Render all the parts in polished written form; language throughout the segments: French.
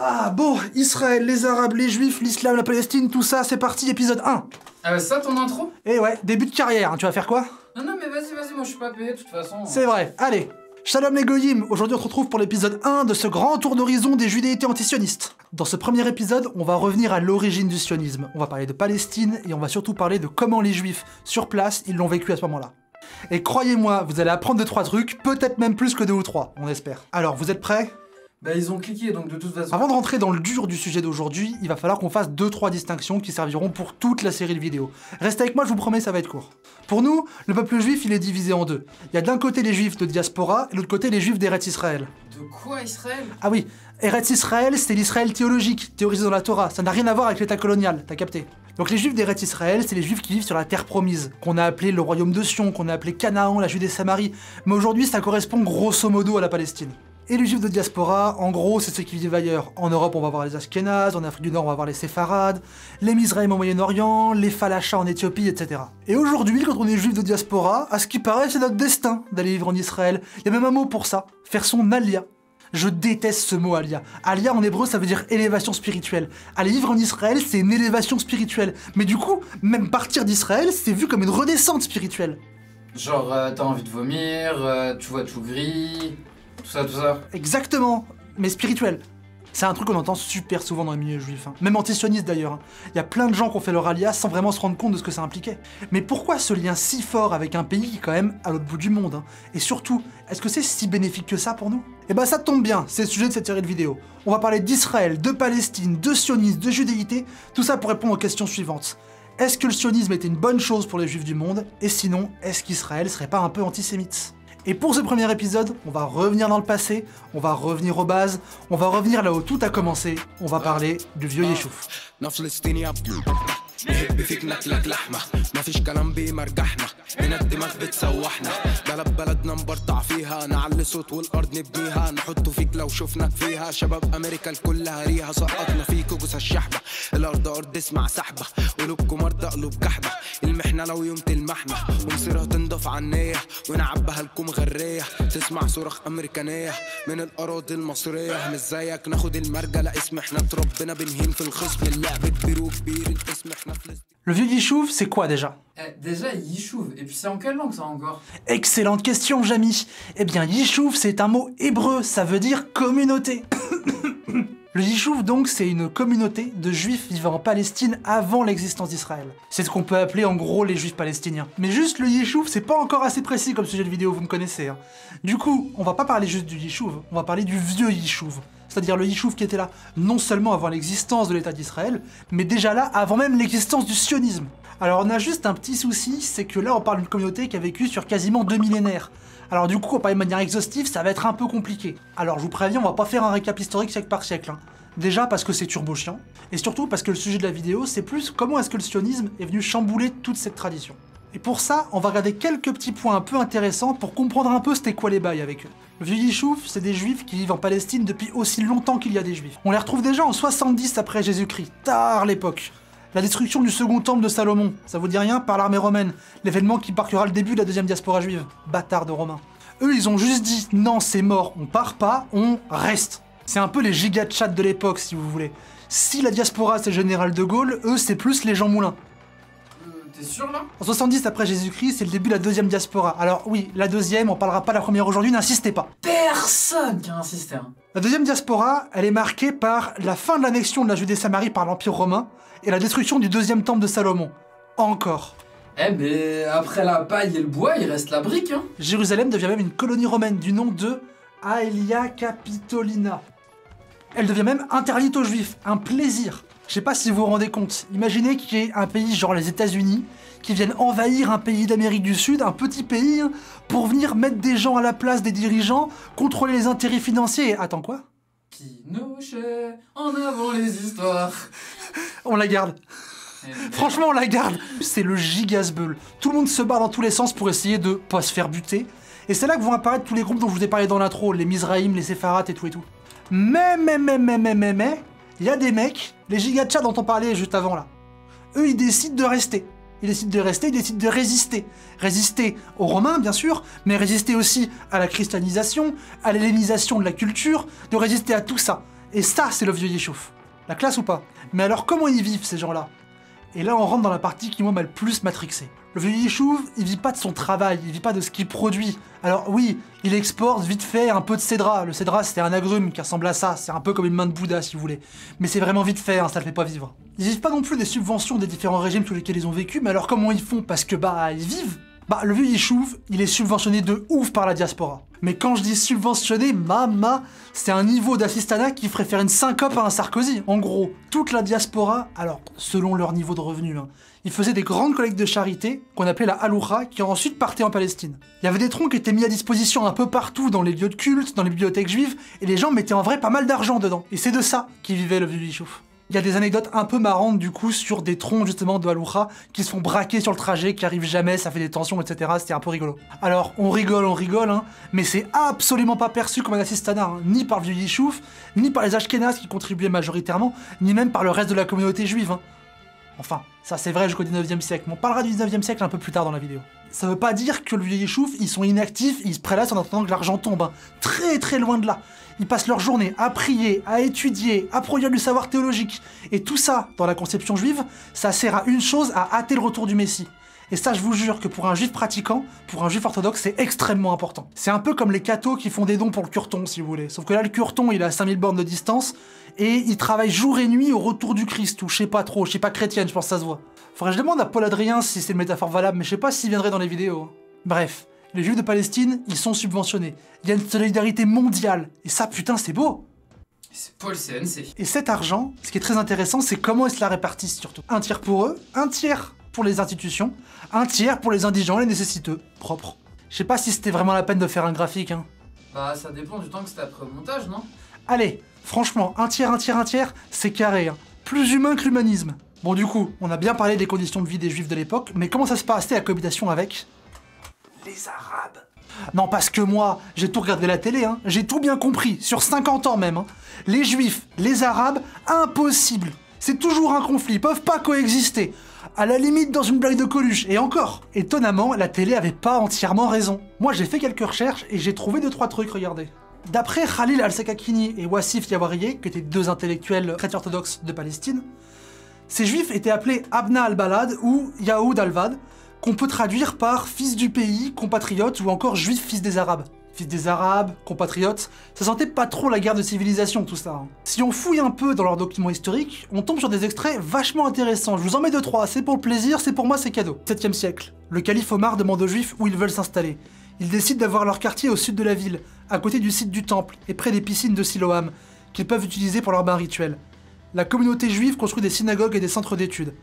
Ah bon, Israël, les Arabes, les Juifs, l'Islam, la Palestine, tout ça, c'est parti, épisode 1. Ah bah ça ton intro? Eh ouais, début de carrière, hein, tu vas faire quoi? Non mais vas-y, moi je suis pas payé de toute façon. C'est vrai, allez. Shalom les goyim, aujourd'hui on se retrouve pour l'épisode 1 de ce grand tour d'horizon des judéités antisionistes. Dans ce premier épisode, on va revenir à l'origine du sionisme, on va parler de Palestine et on va surtout parler de comment les Juifs, sur place, ils l'ont vécu à ce moment-là. Et croyez-moi, vous allez apprendre 2-3 trucs, peut-être même plus que 2 ou 3, on espère. Alors, vous êtes prêts? Bah ils ont cliqué donc de toute façon. Avant de rentrer dans le dur du sujet d'aujourd'hui, il va falloir qu'on fasse 2-3 distinctions qui serviront pour toute la série de vidéos. Restez avec moi, je vous promets, ça va être court. Pour nous, le peuple juif, il est divisé en deux. Il y a d'un côté les juifs de diaspora et de l'autre côté les juifs d'Eretz Israël. De quoi Israël? Ah oui, Eretz Israël, c'est l'Israël théologique, théorisé dans la Torah, ça n'a rien à voir avec l'état colonial, t'as capté. Donc les juifs d'Eretz Israël, c'est les juifs qui vivent sur la terre promise, qu'on a appelé le royaume de Sion, qu'on a appelé Canaan, la Judée-Samarie, mais aujourd'hui ça correspond grosso modo à la Palestine. Et les juifs de diaspora, en gros, c'est ceux qui vivent ailleurs. En Europe, on va voir les Ashkénazes, en Afrique du Nord, on va voir les Séfarades, les Mizraïm au Moyen-Orient, les Falachas en Éthiopie, etc. Et aujourd'hui, quand on est juif de diaspora, à ce qui paraît, c'est notre destin d'aller vivre en Israël. Il y a même un mot pour ça, faire son alia. Je déteste ce mot alia. Alia en hébreu, ça veut dire élévation spirituelle. Aller vivre en Israël, c'est une élévation spirituelle. Mais du coup, même partir d'Israël, c'est vu comme une redescente spirituelle. Genre t'as envie de vomir, tu vois tout gris... Tout ça. Exactement, mais spirituel. C'est un truc qu'on entend super souvent dans les milieux juifs, hein. Même antisionistes d'ailleurs. Hein. Il y a plein de gens qui ont fait leur alia sans vraiment se rendre compte de ce que ça impliquait. Mais pourquoi ce lien si fort avec un pays qui est quand même à l'autre bout du monde, hein? Et surtout, est-ce que c'est si bénéfique que ça pour nous? Eh ben ça tombe bien, c'est le sujet de cette série de vidéos. On va parler d'Israël, de Palestine, de sionisme, de judéité, tout ça pour répondre aux questions suivantes. Est-ce que le sionisme était une bonne chose pour les juifs du monde? Et sinon, est-ce qu'Israël serait pas un peu antisémite? Et pour ce premier épisode, on va revenir dans le passé, on va revenir aux bases, on va revenir là où tout a commencé, on va parler du vieux Yeshouf. نهب فيك ناكلك لحمة مفيش كلام بيمرجحنا هنا الدماغ بتسوحنا بلدنا نبرطع فيها نعلي صوت والأرض نبنيها نحطه فيك لو شفناك فيها شباب أمريكا الكل هريها سقطنا فيكوا جثث الشحبة الأرض أرض اسمع سحبة قلوبكم مرضى قلوب جحدة المحنة لو يوم تلمحنا ومصيرها تنضف عنية ونعبها لكم غرية تسمع صراخ أمريكانية من الأراضي المصرية مش زيك ناخد المرجة لا اسم احنا اتربنا بنهين في الخصم اللعب كبير وكبير الاسم احنا. Le vieux Yeshouf, c'est quoi déjà? Déjà Yeshuv, et puis c'est en quelle langue ça encore? Excellente question, Jamy. Eh bien, Yeshouf, c'est un mot hébreu, ça veut dire communauté. Le Yeshouf, donc, c'est une communauté de juifs vivant en Palestine avant l'existence d'Israël. C'est ce qu'on peut appeler en gros les juifs palestiniens. Mais juste le Yeshouf, c'est pas encore assez précis comme sujet de vidéo, vous me connaissez. Hein. Du coup, on va pas parler juste du Yeshouf, on va parler du vieux Yeshouf. C'est-à-dire le Yeshouf qui était là non seulement avant l'existence de l'État d'Israël, mais déjà là avant même l'existence du sionisme. Alors on a juste un petit souci, c'est que là on parle d'une communauté qui a vécu sur quasiment 2 millénaires. Alors du coup, on parle de manière exhaustive, ça va être un peu compliqué. Alors je vous préviens, on va pas faire un récap historique siècle par siècle. Hein. Déjà parce que c'est turbo chiant, et surtout parce que le sujet de la vidéo, c'est plus comment est-ce que le sionisme est venu chambouler toute cette tradition. Et pour ça, on va regarder quelques petits points un peu intéressants pour comprendre un peu c'était quoi les bails avec eux. Le vieux Yeshouf, c'est des juifs qui vivent en Palestine depuis aussi longtemps qu'il y a des juifs. On les retrouve déjà en 70 après Jésus-Christ, tard l'époque. La destruction du second temple de Salomon, ça vous dit rien? Par l'armée romaine, l'événement qui marquera le début de la deuxième diaspora juive. Bâtard de Romains. Eux, ils ont juste dit « Non, c'est mort, on part pas, on reste ». C'est un peu les giga-chats de l'époque, si vous voulez. Si la diaspora, c'est le général de Gaulle, eux, c'est plus les Jean Moulin. T'es sûr là? En 70 après Jésus-Christ, c'est le début de la deuxième diaspora. Alors oui, la deuxième, on parlera pas de la première aujourd'hui, n'insistez pas. Personne qui a insisté. Hein. La deuxième diaspora, elle est marquée par la fin de l'annexion de la Judée-Samarie par l'Empire romain et la destruction du deuxième temple de Salomon. Encore. Eh mais après la paille et le bois, il reste la brique hein. Jérusalem devient même une colonie romaine du nom de Aelia Capitolina. Elle devient même interdite aux juifs, un plaisir. Je sais pas si vous vous rendez compte, imaginez qu'il y ait un pays genre les États-Unis qui viennent envahir un pays d'Amérique du Sud, un petit pays, pour venir mettre des gens à la place des dirigeants, contrôler les intérêts financiers. Attends quoi? Pinochet, en avant les histoires. On la garde. Franchement, on la garde. C'est le gigasbeul. Tout le monde se bat dans tous les sens pour essayer de pas se faire buter. Et c'est là que vont apparaître tous les groupes dont je vous ai parlé dans l'intro, les Mizraïm, les Séfarades et tout et tout. Mais, il y a des mecs, les gigachats dont on parlait juste avant là. Eux, ils décident de rester. Ils décident de rester, ils décident de résister. Résister aux Romains, bien sûr, mais résister aussi à la christianisation, à l'hellénisation de la culture, de résister à tout ça. Et ça, c'est le vieux Yishuv. La classe ou pas? Mais alors comment ils vivent ces gens-là? Et là on rentre dans la partie qui moi m'a le plus matrixé. Le vieux Yishuv, il vit pas de son travail, il vit pas de ce qu'il produit. Alors oui, il exporte vite fait un peu de cédra. Le cédra c'était un agrume qui ressemble à ça, c'est un peu comme une main de Bouddha si vous voulez. Mais c'est vraiment vite fait, hein, ça le fait pas vivre. Ils vivent pas non plus des subventions des différents régimes sous lesquels ils ont vécu, mais alors comment ils font? Parce que bah ils vivent. Bah le vieux Yishuv, il est subventionné de ouf par la diaspora. Mais quand je dis subventionné, c'est un niveau d'assistanat qui ferait faire une syncope à un Sarkozy. En gros, toute la diaspora, alors selon leur niveau de revenu, hein, ils faisaient des grandes collectes de charité, qu'on appelait la Haloucha, qui ensuite partaient en Palestine. Il y avait des troncs qui étaient mis à disposition un peu partout dans les lieux de culte, dans les bibliothèques juives, et les gens mettaient en vrai pas mal d'argent dedans. Et c'est de ça qu'y vivait le vieux Yishuv. Il y a des anecdotes un peu marrantes du coup sur des troncs justement de Haloucha qui se font braquer sur le trajet, qui arrivent jamais, ça fait des tensions, etc. C'était un peu rigolo. Alors on rigole, hein, mais c'est absolument pas perçu comme un assistanat, hein, ni par le vieux Yishuv, ni par les Ashkénazes qui contribuaient majoritairement, ni même par le reste de la communauté juive. Hein. Enfin, ça c'est vrai jusqu'au 19e siècle, mais on parlera du 19e siècle un peu plus tard dans la vidéo. Ça veut pas dire que le vieux Yishuv, ils sont inactifs, ils se prélassent en attendant que l'argent tombe, hein. Très loin de là. Ils passent leur journée à prier, à étudier, à produire du savoir théologique. Et tout ça, dans la conception juive, ça sert à une chose, à hâter le retour du Messie. Et ça, je vous jure que pour un juif pratiquant, pour un juif orthodoxe, c'est extrêmement important. C'est un peu comme les cathos qui font des dons pour le curton, si vous voulez. Sauf que là, le curton, il est à 5000 bornes de distance, et il travaille jour et nuit au retour du Christ, ou je sais pas trop, je sais pas chrétienne, je pense que ça se voit. Faudrait que je demande à Paul Adrien si c'est une métaphore valable, mais je sais pas s'il viendrait dans les vidéos. Bref. Les juifs de Palestine, ils sont subventionnés. Il y a une solidarité mondiale. Et ça, putain, c'est beau. C'est Paul CNC. Et cet argent, ce qui est très intéressant, c'est comment ils se la répartissent surtout. Un tiers pour eux, un tiers pour les institutions, un tiers pour les indigents, les nécessiteux, propres. Je sais pas si c'était vraiment la peine de faire un graphique, hein. Bah, ça dépend du temps que c'était après au montage, non? Allez, franchement, un tiers, c'est carré, hein. Plus humain que l'humanisme. Bon, du coup, on a bien parlé des conditions de vie des juifs de l'époque, mais comment ça se passait la cohabitation avec les Arabes? Non, parce que moi, j'ai tout regardé la télé, hein. J'ai tout bien compris, sur 50 ans même. Hein. Les Juifs, les Arabes, impossible. C'est toujours un conflit, ils peuvent pas coexister. À la limite dans une blague de Coluche, et encore. Étonnamment, la télé avait pas entièrement raison. Moi, j'ai fait quelques recherches et j'ai trouvé 2-3 trucs, regardez. D'après Khalil al-Sakakini et Wassif Yawariyeh, qui étaient deux intellectuels chrétiens orthodoxes de Palestine, ces Juifs étaient appelés Abna al-Balad ou Yahoud al-Vad, qu'on peut traduire par fils du pays, compatriote ou encore juif fils des Arabes. Fils des Arabes, compatriotes, ça sentait pas trop la guerre de civilisation tout ça. Hein. Si on fouille un peu dans leurs documents historiques, on tombe sur des extraits vachement intéressants. Je vous en mets 2-3, c'est pour le plaisir, c'est pour moi, c'est cadeau. 7e siècle, le calife Omar demande aux Juifs où ils veulent s'installer. Ils décident d'avoir leur quartier au sud de la ville, à côté du site du temple et près des piscines de Siloam, qu'ils peuvent utiliser pour leurs bains rituels. La communauté juive construit des synagogues et des centres d'études.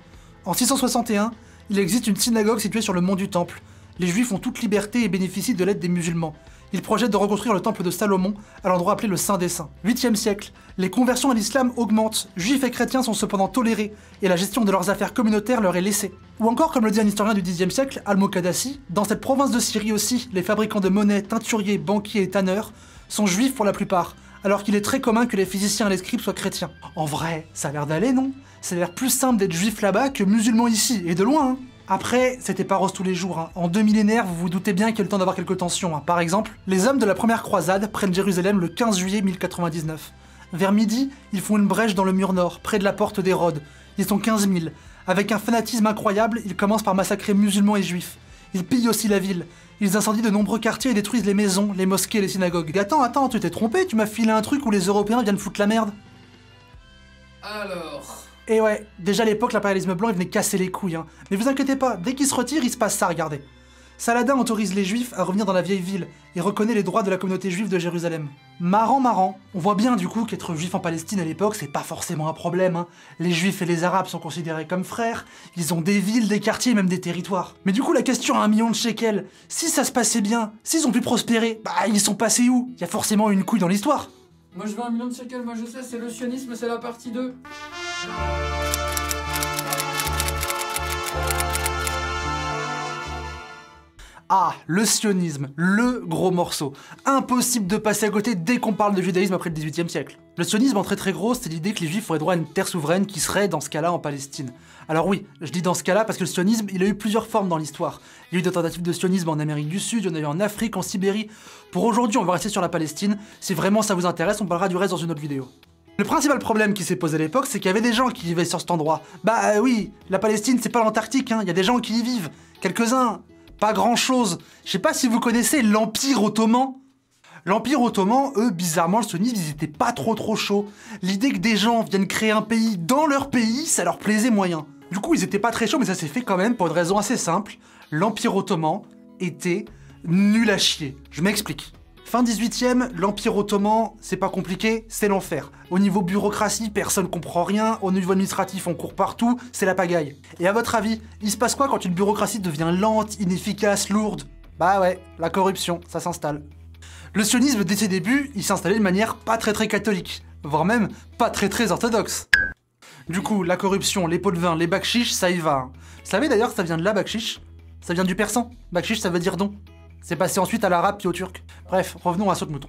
En 661, il existe une synagogue située sur le mont du Temple. Les Juifs ont toute liberté et bénéficient de l'aide des musulmans. Ils projettent de reconstruire le temple de Salomon à l'endroit appelé le Saint des Saints. 8e siècle, les conversions à l'islam augmentent. Juifs et chrétiens sont cependant tolérés et la gestion de leurs affaires communautaires leur est laissée. Ou encore, comme le dit un historien du 10e siècle, Al-Muqaddasi, dans cette province de Syrie aussi, les fabricants de monnaie, teinturiers, banquiers et tanneurs sont juifs pour la plupart, alors qu'il est très commun que les physiciens et les scribes soient chrétiens. En vrai, ça a l'air d'aller, non? Ça a l'air plus simple d'être juif là-bas que musulman ici, et de loin, hein. Après, c'était pas rose tous les jours, hein. En 2 millénaires, vous vous doutez bien qu'il y a le temps d'avoir quelques tensions, hein. Par exemple, les hommes de la première croisade prennent Jérusalem le 15 juillet 1099. Vers midi, ils font une brèche dans le mur nord, près de la porte d'Hérode. Ils sont 15 000. Avec un fanatisme incroyable, ils commencent par massacrer musulmans et juifs. Ils pillent aussi la ville. Ils incendient de nombreux quartiers et détruisent les maisons, les mosquées et les synagogues. Et attends, tu t'es trompé, tu m'as filé un truc où les Européens viennent foutre la merde. Alors... Et ouais, déjà à l'époque, l'impérialisme blanc, il venait casser les couilles, hein. Mais vous inquiétez pas, dès qu'il se retire, il se passe ça, regardez. Saladin autorise les Juifs à revenir dans la vieille ville et reconnaît les droits de la communauté juive de Jérusalem. Marrant. On voit bien du coup qu'être juif en Palestine à l'époque, c'est pas forcément un problème, hein. Les Juifs et les Arabes sont considérés comme frères, ils ont des villes, des quartiers, même des territoires. Mais du coup, la question à 1 million de shekels, si ça se passait bien, s'ils ont pu prospérer, bah ils sont passés où? Il y a forcément une couille dans l'histoire. Moi je veux 1 million de shekels, moi je sais, c'est le sionisme, c'est la partie 2. Ah, le sionisme, le gros morceau. Impossible de passer à côté dès qu'on parle de judaïsme après le 18e siècle. Le sionisme en très gros, c'est l'idée que les juifs auraient droit à une terre souveraine qui serait, dans ce cas-là, en Palestine. Alors oui, je dis dans ce cas-là parce que le sionisme, il a eu plusieurs formes dans l'histoire. Il y a eu des tentatives de sionisme en Amérique du Sud, il y en a eu en Afrique, en Sibérie. Pour aujourd'hui, on va rester sur la Palestine. Si vraiment ça vous intéresse, on parlera du reste dans une autre vidéo. Le principal problème qui s'est posé à l'époque, c'est qu'il y avait des gens qui vivaient sur cet endroit. Bah oui, la Palestine, c'est pas l'Antarctique, hein, il y a des gens qui y vivent. Quelques-uns, pas grand-chose. Je sais pas si vous connaissez l'Empire Ottoman. L'Empire Ottoman, eux, bizarrement, le sionisme, ils étaient pas trop chauds. L'idée que des gens viennent créer un pays dans leur pays, ça leur plaisait moyen. Du coup, ils étaient pas très chauds, mais ça s'est fait quand même pour une raison assez simple. L'Empire Ottoman était nul à chier. Je m'explique. Fin 18e, l'Empire Ottoman, c'est pas compliqué, c'est l'enfer. Au niveau bureaucratie, personne comprend rien, au niveau administratif, on court partout, c'est la pagaille. Et à votre avis, il se passe quoi quand une bureaucratie devient lente, inefficace, lourde? Bah ouais, la corruption, ça s'installe. Le sionisme, dès ses débuts, il s'installait de manière pas très catholique, voire même pas très orthodoxe. Du coup, la corruption, les pots de vin, les bakchiches, ça y va. Hein. Vous savez d'ailleurs que ça vient de là, bakchiche? Ça vient du persan. Bakchiche, ça veut dire don. C'est passé ensuite à l'arabe puis au turc. Bref, revenons à saut de mouton.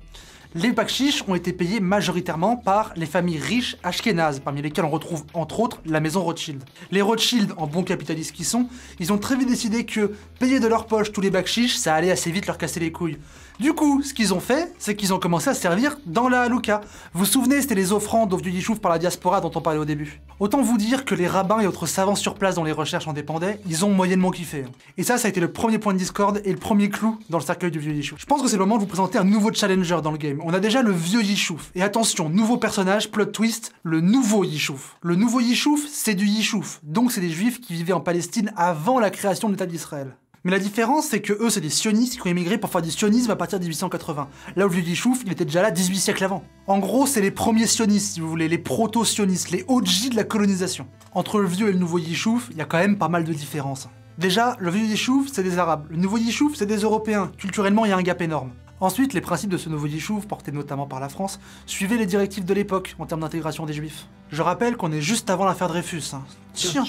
Les bakchiches ont été payés majoritairement par les familles riches ashkénazes, parmi lesquelles on retrouve entre autres la maison Rothschild. Les Rothschild, en bons capitalistes qu'ils sont, ils ont très vite décidé que payer de leur poche tous les bakchiches, ça allait assez vite leur casser les couilles. Du coup, ce qu'ils ont fait, c'est qu'ils ont commencé à servir dans la halouka. Vous vous souvenez, c'était les offrandes aux vieux Yishuv par la diaspora dont on parlait au début. Autant vous dire que les rabbins et autres savants sur place dont les recherches en dépendaient, ils ont moyennement kiffé. Et ça a été le premier point de discorde et le premier clou dans le cercueil du vieux Yishuv. Je pense que c'est le moment de vous présenter un nouveau challenger dans le game. On a déjà le vieux Yishuv. Et attention, nouveau personnage, plot twist, le nouveau Yishuv. Le nouveau Yishuv, c'est du Yishuv. Donc c'est des juifs qui vivaient en Palestine avant la création de l'État d'Israël. Mais la différence, c'est que eux, c'est des sionistes qui ont émigré pour faire du sionisme à partir de 1880. Là où le vieux Yishuv, il était déjà là 18 siècles avant. En gros, c'est les premiers sionistes, si vous voulez, les proto-sionistes, les OG de la colonisation. Entre le vieux et le nouveau Yishuv, il y a quand même pas mal de différences. Déjà, le vieux Yishuv, c'est des Arabes. Le nouveau Yishuv, c'est des Européens. Culturellement, il y a un gap énorme. Ensuite, les principes de ce nouveau Yishuv, portés notamment par la France, suivaient les directives de l'époque en termes d'intégration des juifs. Je rappelle qu'on est juste avant l'affaire Dreyfus. Hein. Tiens.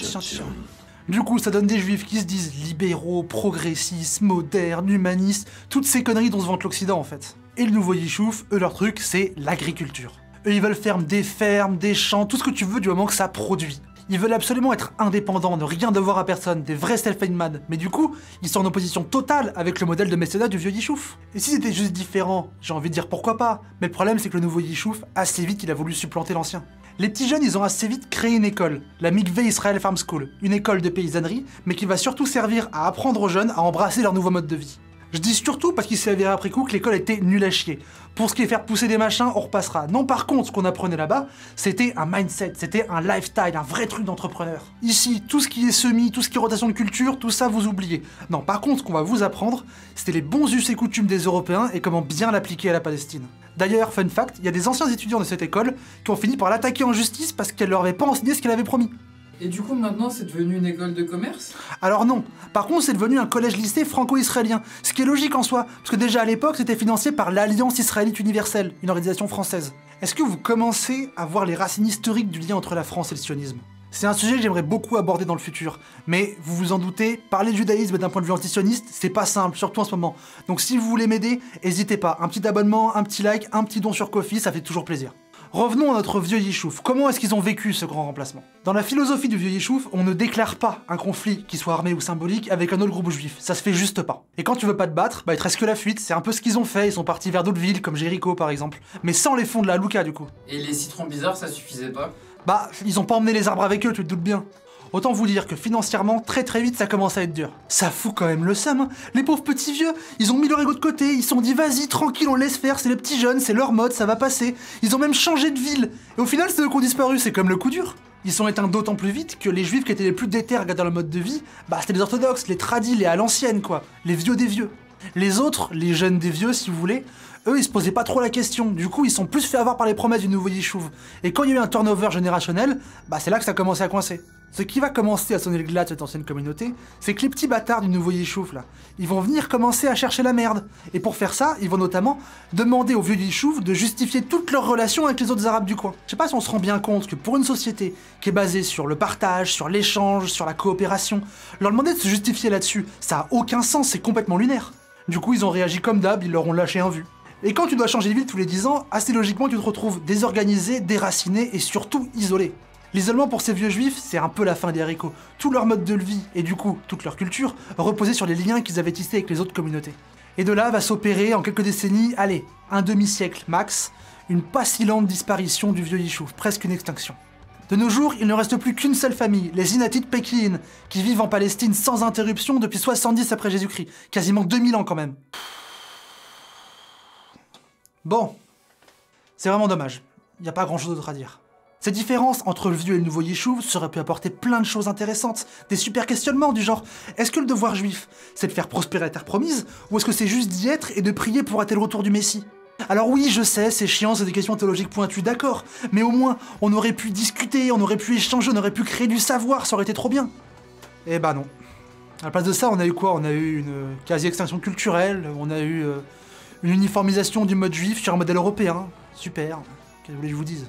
Du coup, ça donne des juifs qui se disent libéraux, progressistes, modernes, humanistes, toutes ces conneries dont se vante l'Occident en fait. Et le nouveau Yishuv, eux leur truc, c'est l'agriculture. Eux ils veulent faire des fermes, des champs, tout ce que tu veux du moment que ça produit. Ils veulent absolument être indépendants, ne rien devoir à personne, des vrais self-made man. Mais du coup, ils sont en opposition totale avec le modèle de mécénat du vieux Yishuv. Et si c'était juste différent, j'ai envie de dire pourquoi pas. Mais le problème c'est que le nouveau Yishuv, assez vite il a voulu supplanter l'ancien. Les petits jeunes, ils ont assez vite créé une école, la Mikveh Israel Farm School, une école de paysannerie, mais qui va surtout servir à apprendre aux jeunes à embrasser leur nouveau mode de vie. Je dis surtout parce qu'il s'est avéré après coup que l'école était nulle à chier. Pour ce qui est faire pousser des machins, on repassera. Non, par contre, ce qu'on apprenait là-bas, c'était un mindset, c'était un lifestyle, un vrai truc d'entrepreneur. Ici, tout ce qui est semis, tout ce qui est rotation de culture, tout ça, vous oubliez. Non, par contre, ce qu'on va vous apprendre, c'était les bons us et coutumes des Européens et comment bien l'appliquer à la Palestine. D'ailleurs, fun fact, il y a des anciens étudiants de cette école qui ont fini par l'attaquer en justice parce qu'elle leur avait pas enseigné ce qu'elle avait promis. Et du coup, maintenant, c'est devenu une école de commerce? Alors non. Par contre, c'est devenu un collège-lycée franco-israélien. Ce qui est logique en soi, parce que déjà à l'époque, c'était financé par l'Alliance Israélite Universelle, une organisation française. Est-ce que vous commencez à voir les racines historiques du lien entre la France et le sionisme? C'est un sujet que j'aimerais beaucoup aborder dans le futur. Mais, vous vous en doutez, parler de judaïsme d'un point de vue antisioniste, c'est pas simple, surtout en ce moment. Donc si vous voulez m'aider, n'hésitez pas. Un petit abonnement, un petit like, un petit don sur Ko-fi, ça fait toujours plaisir. Revenons à notre vieux Yishuv. Comment est-ce qu'ils ont vécu ce grand remplacement? Dans la philosophie du vieux Yishuv, on ne déclare pas un conflit, qui soit armé ou symbolique, avec un autre groupe juif. Ça se fait juste pas. Et quand tu veux pas te battre, bah il te reste que la fuite. C'est un peu ce qu'ils ont fait, ils sont partis vers d'autres villes, comme Jéricho par exemple. Mais sans les fonds de la Halouka du coup. Et les citrons bizarres, ça suffisait pas? Bah, ils ont pas emmené les arbres avec eux, tu te doutes bien. Autant vous dire que financièrement, très vite, ça commence à être dur. Ça fout quand même le seum, hein. Les pauvres petits vieux, ils ont mis leur ego de côté, ils se sont dit vas-y, tranquille, on laisse faire, c'est les petits jeunes, c'est leur mode, ça va passer. Ils ont même changé de ville. Et au final, c'est eux qui ont disparu, c'est comme le coup dur. Ils sont éteints d'autant plus vite que les juifs qui étaient les plus déter à regarder leur mode de vie, bah c'était les orthodoxes, les tradis, les à l'ancienne quoi, les vieux des vieux. Les autres, les jeunes des vieux si vous voulez, eux ils se posaient pas trop la question, du coup ils sont plus fait avoir par les promesses du nouveau Yishuv. Et quand il y a eu un turnover générationnel, bah c'est là que ça a commencé à coincer. Ce qui va commencer à sonner le glas de cette ancienne communauté, c'est que les petits bâtards du nouveau Yishuv là, ils vont venir commencer à chercher la merde. Et pour faire ça, ils vont notamment demander au vieux Yishuv de justifier toutes leurs relations avec les autres arabes du coin. Je sais pas si on se rend bien compte que pour une société qui est basée sur le partage, sur l'échange, sur la coopération, leur demander de se justifier là-dessus, ça a aucun sens, c'est complètement lunaire. Du coup ils ont réagi comme d'hab, ils leur ont lâché un vu. Et quand tu dois changer de ville tous les 10 ans, assez logiquement tu te retrouves désorganisé, déraciné et surtout isolé. L'isolement pour ces vieux juifs, c'est un peu la fin des haricots. Tout leur mode de vie, et du coup, toute leur culture, reposait sur les liens qu'ils avaient tissés avec les autres communautés. Et de là va s'opérer en quelques décennies, allez, un demi-siècle max, Une pas si lente disparition du vieux Yishuv, presque une extinction. De nos jours, il ne reste plus qu'une seule famille, les Inatit Pekin, qui vivent en Palestine sans interruption depuis 70 après Jésus-Christ. Quasiment 2000 ans quand même. Bon, c'est vraiment dommage. Il n'y a pas grand-chose d'autre à dire. Ces différences entre le vieux et le nouveau Yishuv seraient pu apporter plein de choses intéressantes, des super questionnements du genre « Est-ce que le devoir juif, c'est de faire prospérer la terre promise, ou est-ce que c'est juste d'y être et de prier pour hâter le retour du Messie ?» Alors oui, je sais, c'est chiant, c'est des questions théologiques pointues, d'accord, mais au moins, on aurait pu discuter, on aurait pu échanger, on aurait pu créer du savoir, ça aurait été trop bien. Eh bah non. À la place de ça, on a eu quoi? On a eu une quasi-extinction culturelle, on a eu une uniformisation du mode juif sur un modèle européen. Super, qu'est-ce que vous voulez que je vous dise?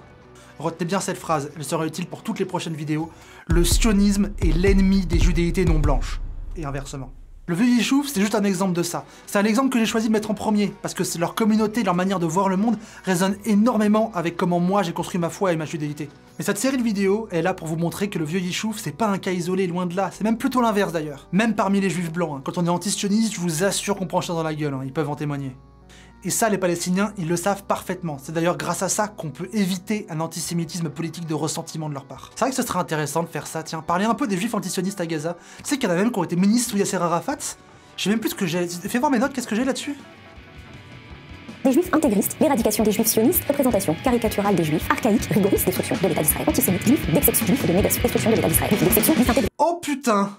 Retenez bien cette phrase, elle sera utile pour toutes les prochaines vidéos. Le sionisme est l'ennemi des judéités non blanches. Et inversement. Le vieux Yishuv, c'est juste un exemple de ça. C'est un exemple que j'ai choisi de mettre en premier, parce que leur communauté, leur manière de voir le monde résonne énormément avec comment moi j'ai construit ma foi et ma judéité. Mais cette série de vidéos est là pour vous montrer que le vieux Yishuv, c'est pas un cas isolé, loin de là, c'est même plutôt l'inverse d'ailleurs. Même parmi les juifs blancs, hein. Quand on est anti-sioniste, je vous assure qu'on prend ça dans la gueule, hein. Ils peuvent en témoigner. Et ça, les Palestiniens, ils le savent parfaitement. C'est d'ailleurs grâce à ça qu'on peut éviter un antisémitisme politique de ressentiment de leur part. C'est vrai que ce serait intéressant de faire ça, tiens, parler un peu des juifs antisionistes à Gaza. Tu sais qu'il y en a même qui ont été ministres sous Yasser Arafat. Je sais même plus ce que j'ai... Fais voir mes notes, qu'est-ce que j'ai là-dessus? Des juifs intégristes, l'éradication des juifs sionistes, représentation caricaturale des juifs, archaïque, rigoriste, destruction de l'État d'Israël, antisémite, juif, d'exception, juif de négation, destruction de l'État d'Israël, juif d'exception, juif intégristes. Oh putain!